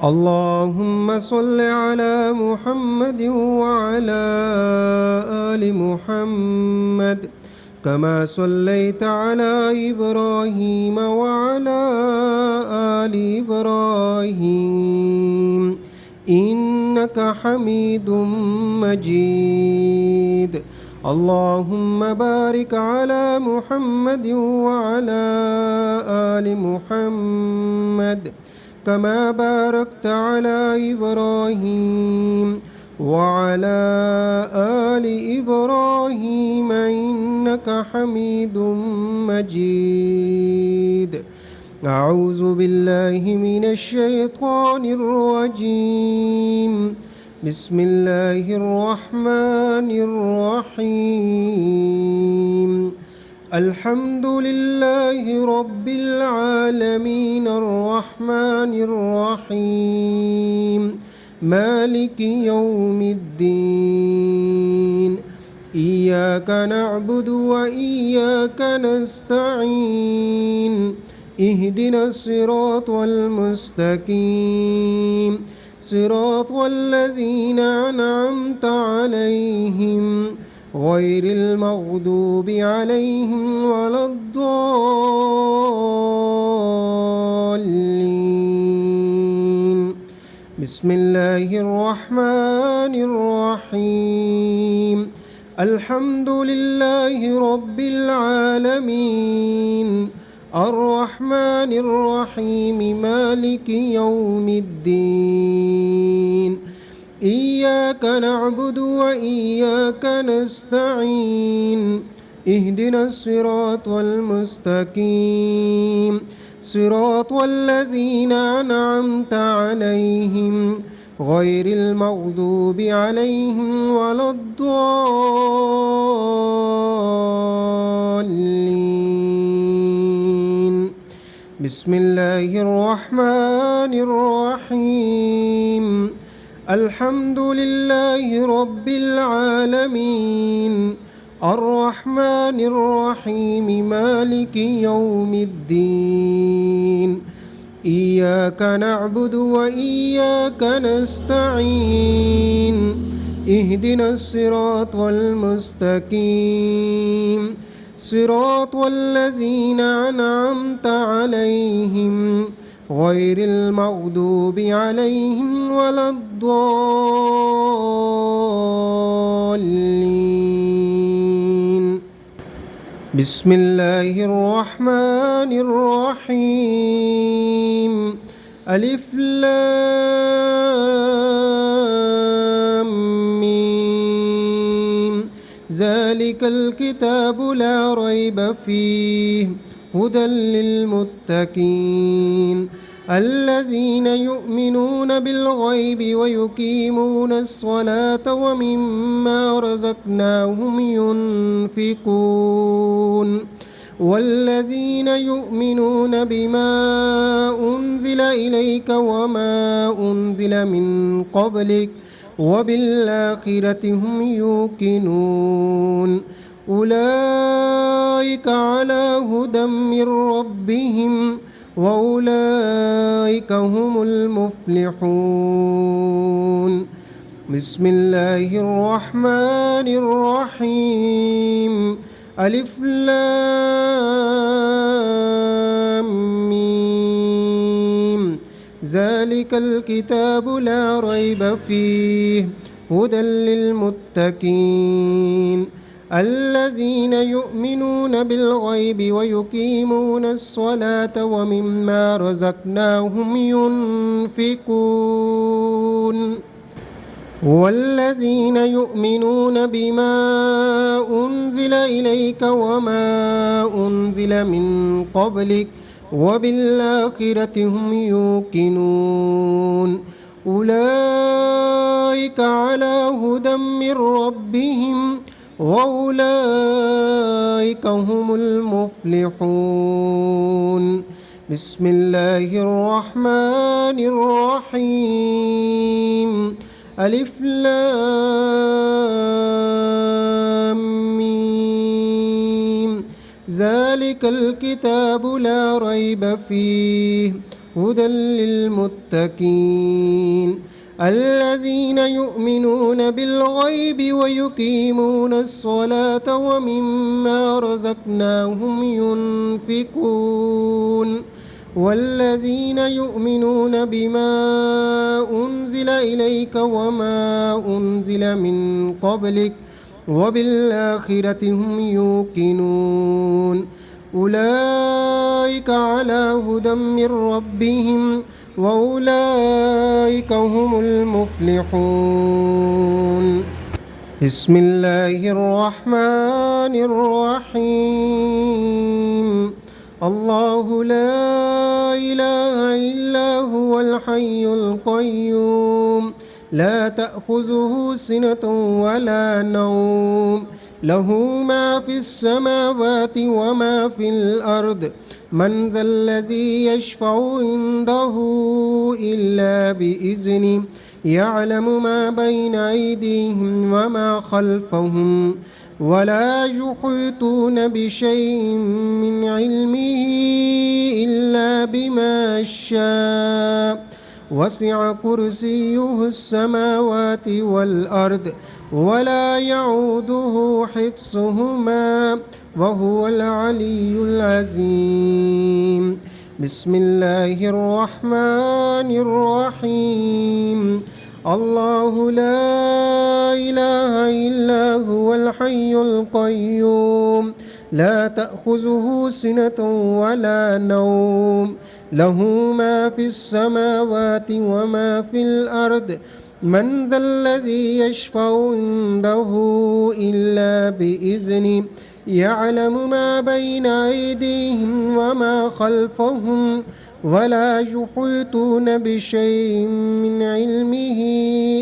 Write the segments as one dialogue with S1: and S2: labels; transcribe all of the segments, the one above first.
S1: اللهم صل على محمد وعلى آل محمد كما صليت على إبراهيم وعلى آل إبراهيم إنك حميد مجيد. اللهم بارك على محمد وعلى آل محمد كما باركت على إبراهيم وعلى آل إبراهيم إنك حميد مجيد. أعوذ بالله من الشيطان الرجيم. بسم الله الرحمن الرحيم. الحمد لله رب العالمين الرحمن الرحيم مالك يوم الدين. إياك نعبد وإياك نستعين. اهدنا الصراط المستقيم صراط الذين أنعمت عليهم غير المغضوب عليهم ولا الضالين. بسم الله الرحمن الرحيم. الحمد لله رب العالمين الرحمن الرحيم مالك يوم الدين. إياك نعبد وإياك نستعين. اهدنا الصراط المستقيم صراط الذين أنعمت عليهم غير المغضوب عليهم ولا الضالين. بسم الله الرحمن الرحيم. الحمد لله رب العالمين الرحمن الرحيم مالك يوم الدين. إياك نعبد وإياك نستعين. اهدنا الصراط المستقيم صراط الذين أنعمت عليهم غير المغضوب عليهم ولا الضالين. بسم الله الرحمن الرحيم. ألف لام ميم. ذلك الكتاب لا ريب فيه هدى للمتقين الذين يؤمنون بالغيب ويقيمون الصلاة ومما رزقناهم ينفقون والذين يؤمنون بما أنزل إليك وما أنزل من قبلك وبالآخرة هم يوقنون أولئك على هدى من ربهم وأولئك هم المفلحون. بسم الله الرحمن الرحيم. ألف لام ميم. ذلك الكتاب لا ريب فيه هدى للمتقين الذين يؤمنون بالغيب ويقيمون الصلاة ومما رزقناهم ينفقون والذين يؤمنون بما أنزل إليك وما أنزل من قبلك وبالآخرة هم يوقنون أولئك على هدى من ربهم وأولئك هم المفلحون. بسم الله الرحمن الرحيم. ألف لام ميم. ذلك الكتاب لا ريب فيه هدى للمتقين الذين يؤمنون بالغيب ويقيمون الصلاة ومما رزقناهم ينفقون والذين يؤمنون بما أنزل إليك وما أنزل من قبلك وبالآخرة هم يوقنون أولئك على هدى من ربهم وأولئك هم المفلحون بسم الله الرحمن الرحيم الله لا إله إلا هو الحي القيوم لا تأخذه سنة ولا نوم له ما في السماوات وما في الأرض من ذا الذي يشفع عنده إلا بإذنه يعلم ما بين أيديهم وما خلفهم ولا يحيطون بشيء من علمه إلا بما شاء وسع كرسيه السماوات والأرض ولا يعوده حفظهما وهو العلي العظيم بسم الله الرحمن الرحيم الله لا إله إلا هو الحي القيوم لا تأخذه سنة ولا نوم له ما في السماوات وما في الأرض من ذا الذي يشفع عنده إلا بإذنه يعلم ما بين أيديهم وما خلفهم ولا يحيطون بشيء من علمه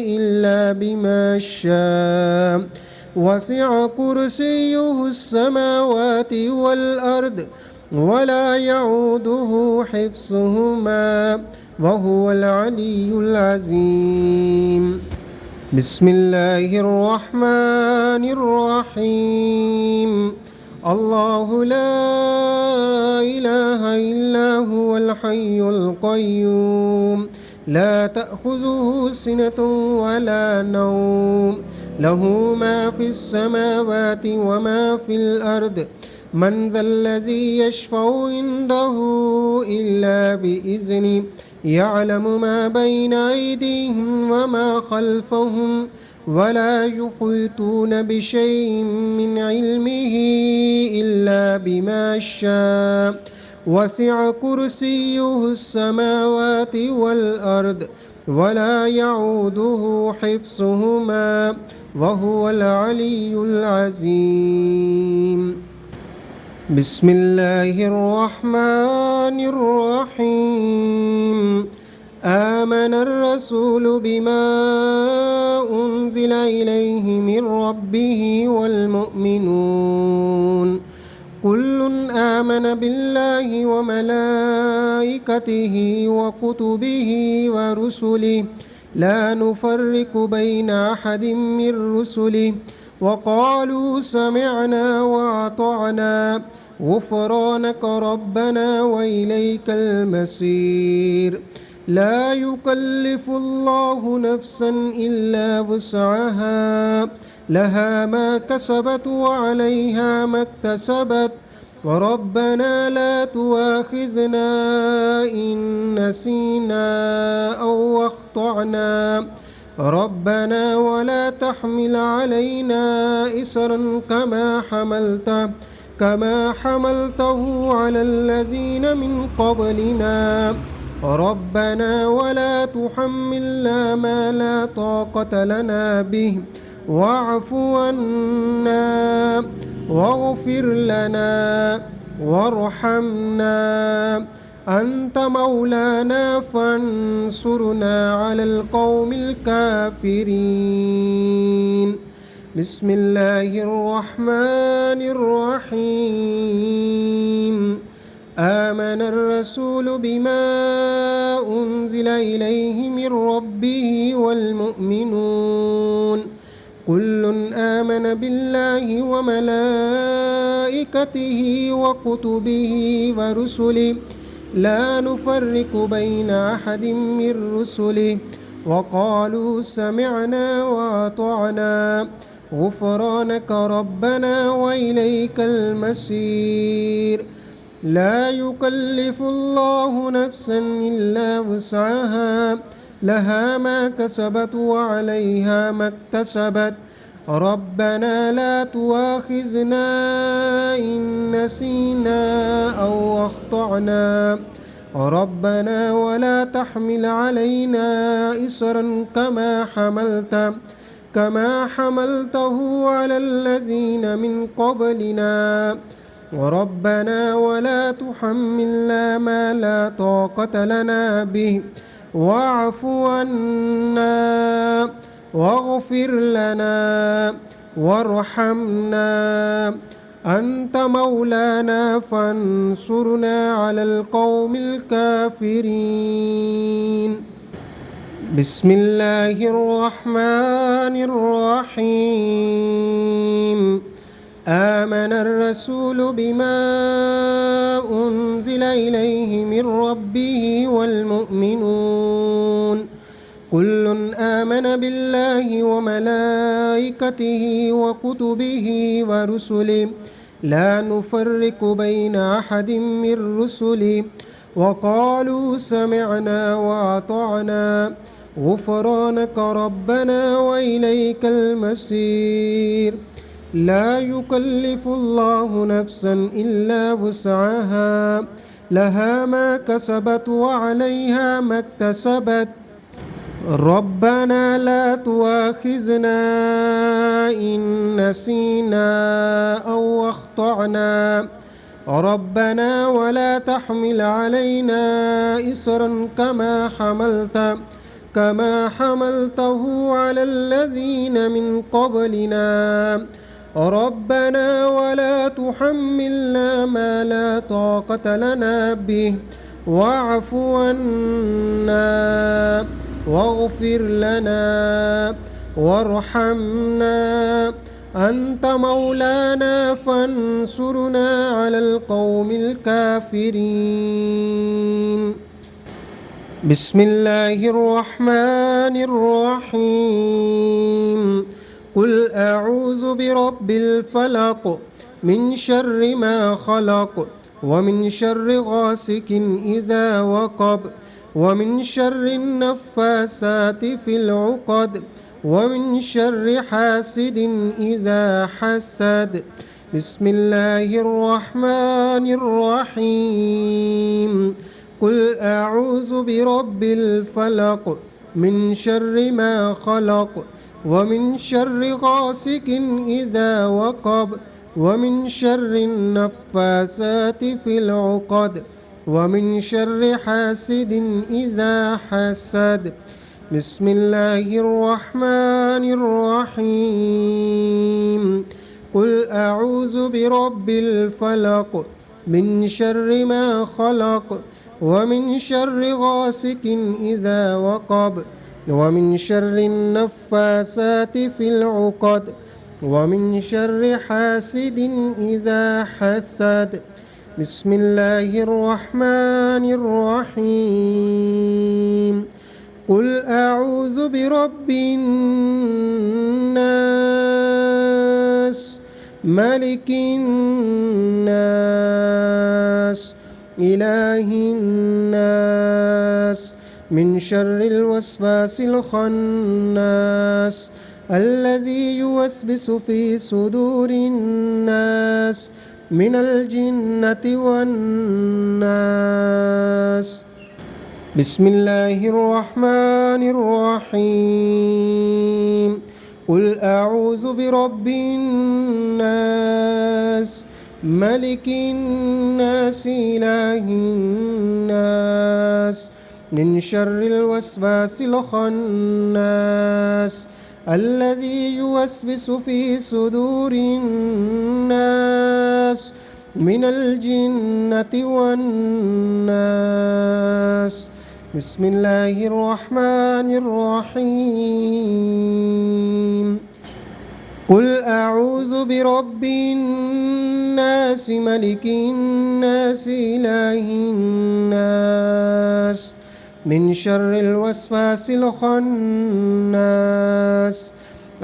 S1: إلا بما شاء وسع كرسيه السماوات والأرض ولا يعوده حفظهما وهو العلي العظيم بسم الله الرحمن الرحيم الله لا إله إلا هو الحي القيوم لا تأخذه سنة ولا نوم له ما في السماوات وما في الأرض من ذا الذي يشفع عنده إلا بإذنه يعلم ما بين أيديهم وما خلفهم ولا يحيطون بشيء من علمه إلا بما شاء وسع كرسيه السماوات والأرض ولا يعوده حفظهما وهو العلي العظيم بسم الله الرحمن الرحيم آمن الرسول بما أنزل إليه من ربه والمؤمنون كل آمن بالله وملائكته وكتبه ورسله لا نفرق بين أحد من رسله وقالوا سمعنا وأطعنا غفرانك ربنا وإليك المصير لا يكلف الله نفسا إلا وسعها لها ما كسبت وعليها ما اكتسبت وربنا لا تؤاخذنا إن نسينا أو أخطأنا ربنا ولا تحمل علينا إصرا كما حملته على الذين من قبلنا ربنا ولا تحملنا ما لا طاقة لنا به واعف عنا واغفر لنا وارحمنا أنت مولانا فانصرنا على القوم الكافرين بسم الله الرحمن الرحيم آمن الرسول بما أنزل إليه من ربه والمؤمنون كل آمن بالله وملائكته وكتبه ورسله لا نفرق بين أحد من رسله وقالوا سمعنا وأطعنا غفرانك ربنا وإليك المصير. لا يكلف الله نفسا إلا وسعها لها ما كسبت وعليها ما اكتسبت ربنا لا تؤاخذنا إن نسينا أو أخطأنا ربنا ولا تحمل علينا إصرا كما حملته على الذين من قبلنا ربنا ولا تحملنا ما لا طاقة لنا به واعف عنا واغفر لنا وارحمنا أنت مولانا فانصرنا على القوم الكافرين. بسم الله الرحمن الرحيم. آمن الرسول بما أنزل إليه من ربه والمؤمنون كل آمن بالله وملائكته وكتبه ورسله لا نفرق بين أحد من رسله وقالوا سمعنا وأطعنا غفرانك ربنا وإليك المصير. لا يكلف الله نفسا إلا وسعها لها ما كسبت وعليها ما اكتسبت ربنا لا تؤاخذنا إن نسينا أو أخطأنا ربنا ولا تحمل علينا إصرا كما حملته على الذين من قبلنا ربنا ولا تحملنا ما لا طاقة لنا به واعف عنا واغفر لنا وارحمنا أنت مولانا فانصرنا على القوم الكافرين. بسم الله الرحمن الرحيم. قل أعوذ برب الفلق من شر ما خلق ومن شر غاسق إذا وقب ومن شر النفاسات في العقد ومن شر حاسد إذا حسد. بسم الله الرحمن الرحيم. قل أعوذ برب الفلق من شر ما خلق ومن شر غاسق إذا وقب ومن شر النفاسات في العقد ومن شر حاسد إذا حسد. بسم الله الرحمن الرحيم. قل أعوذ برب الفلق من شر ما خلق ومن شر غاسق إذا وقب ومن شر النفاسات في العقد ومن شر حاسد إذا حسد. بسم الله الرحمن الرحيم. قل أعوذ برب الناس ملك الناس إله الناس من شر الوسواس الخناس الذي يوسوس في صدور الناس من الجنة والناس. بسم الله الرحمن الرحيم. قل أعوذ برب الناس ملك الناس إله الناس من شر الوسواس الخناس الذي يوسوس في صدور الناس من الجنة والناس. بسم الله الرحمن الرحيم. قل أعوذ برب الناس ملك الناس إله الناس من شر الوسواس الخناس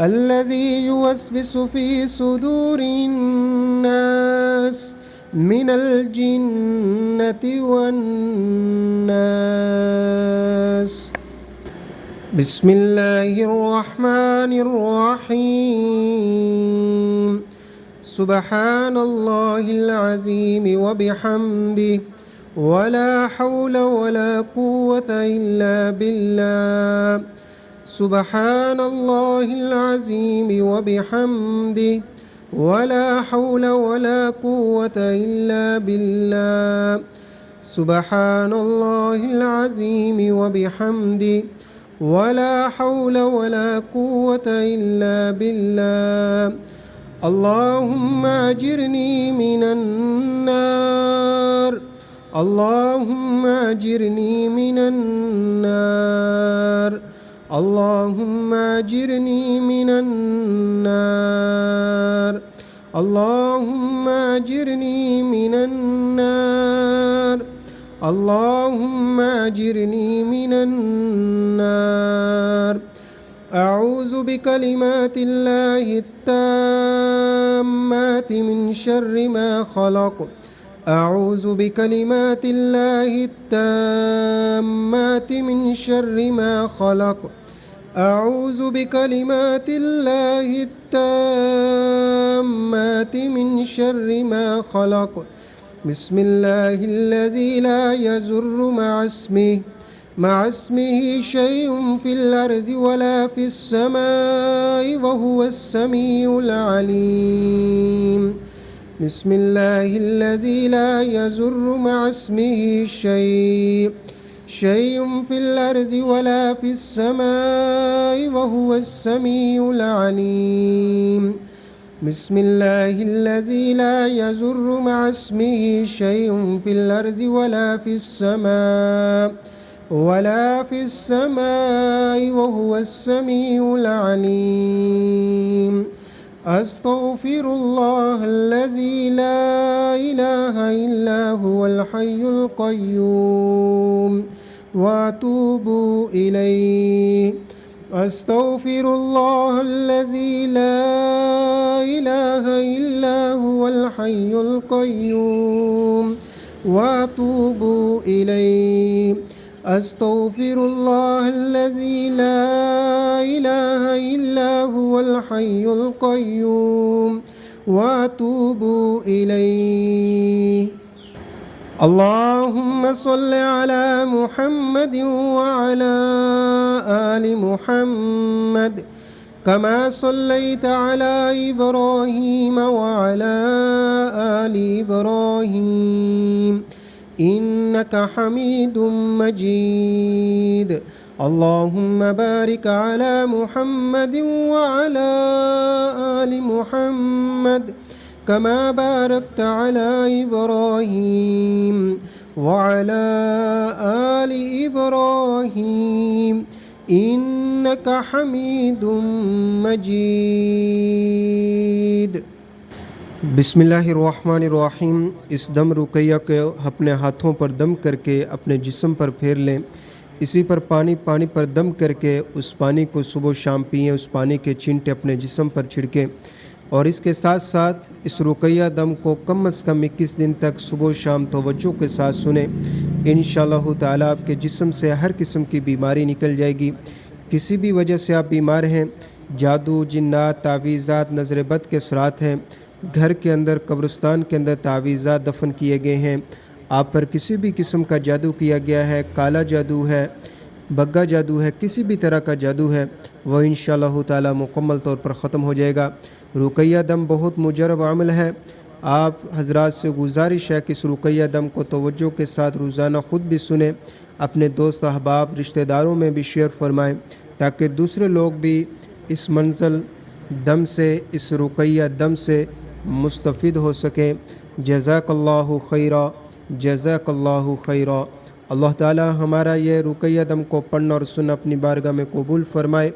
S1: الذي يوسوس في صدور الناس من الجنة والناس. بسم الله الرحمن الرحيم. سبحان الله العظيم وبحمده ولا حول ولا قوة إلا بالله. سبحان الله العظيم وبحمده ولا حول ولا قوة إلا بالله. سبحان الله العظيم وبحمده ولا حول ولا قوة إلا بالله. اللهم أجرني من النار. اللهم أجرني من النار. اللهم أجرني من النار. اللهم أجرني من النار. اللهم أجرني من النار. أعوذ بكلمات الله التامات من شر ما خلق. أعوذ بكلمات الله التامات من شر ما خلق. أعوذ بكلمات الله التامات من شر ما خلق. بسم الله الذي لا يضر مع اسمه شيء في الأرض ولا في السماء وهو السميع العليم. بسم الله الذي لا يضر مع اسمه شيء في الأرض ولا في السماء وهو السميع العليم. بسم الله الذي لا يضر مع اسمه شيء في الأرض ولا في السماء وهو السميع العليم. أستغفر الله الذي لا إله إلا هو الحي القيوم وأتوب إليه. أستغفر الله الذي لا إله إلا هو الحي القيوم وأتوب إليه. أستغفر الله الذي لا إله إلا هو الحي القيوم وأتوب إليه. اللهم صل على محمد وعلى آل محمد كما صليت على إبراهيم وعلى آل إبراهيم إنك حميد مجيد. اللهم بارك على محمد وعلى آل محمد كما باركت على إبراهيم وعلى آل إبراهيم إنك حميد مجيد. बिस्मिल्लाहिर्रहमानिर्रहीम। इस दम रुकैया के अपने हाथों पर दम करके अपने जिस्म पर फेर लें। इसी पर पानी पर दम करके उस पानी को सुबह शाम पिएं। उस पानी के छींटे अपने जिस्म पर छिड़कें और इसके साथ साथ इस रुकैया दम को कम अज़ कम 21 दिन तक सुबह शाम तवज्जो के साथ सुने। इंशाअल्लाह ताला आपके जिस्म से हर किस्म की बीमारी निकल जाएगी। किसी भी वजह से आप बीमार हैं, जादू, जिन्नात, तावीज़ात, नज़र बद के असरात हैं, घर के अंदर, कब्रिस्तान के अंदर तावीज़ात दफन किए गए हैं, आप पर किसी भी किस्म का जादू किया गया है, काला जादू है, बग्गा जादू है, किसी भी तरह का जादू है, वह इंशाअल्लाह ताला मुकम्मल तौर पर ख़त्म हो जाएगा। रुकैया दम बहुत मुजरब अमल है। आप हजरात से गुजारिश है कि इस रुकैया दम को तवज्जो के साथ रोज़ाना ख़ुद भी सुने, अपने दोस्त अहबाब रिश्तेदारों में भी शेयर फरमाएँ ताकि दूसरे लोग भी इस मंज़ल दम से, इस रुकैया दम से मुस्तफ़िद हो सकें। जज़ाकल्लाहु खैरा, जज़ाकल्लाहु खैरा। अल्लाह ताला हमारा ये रुकैया दम को पढ़ना और सुनना अपनी बारगाह में कबूल फ़रमाए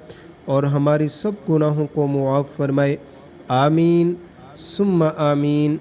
S1: और हमारी सब गुनाहों को मुआफ़ फरमाए। आमीन सुम्मा आमीन।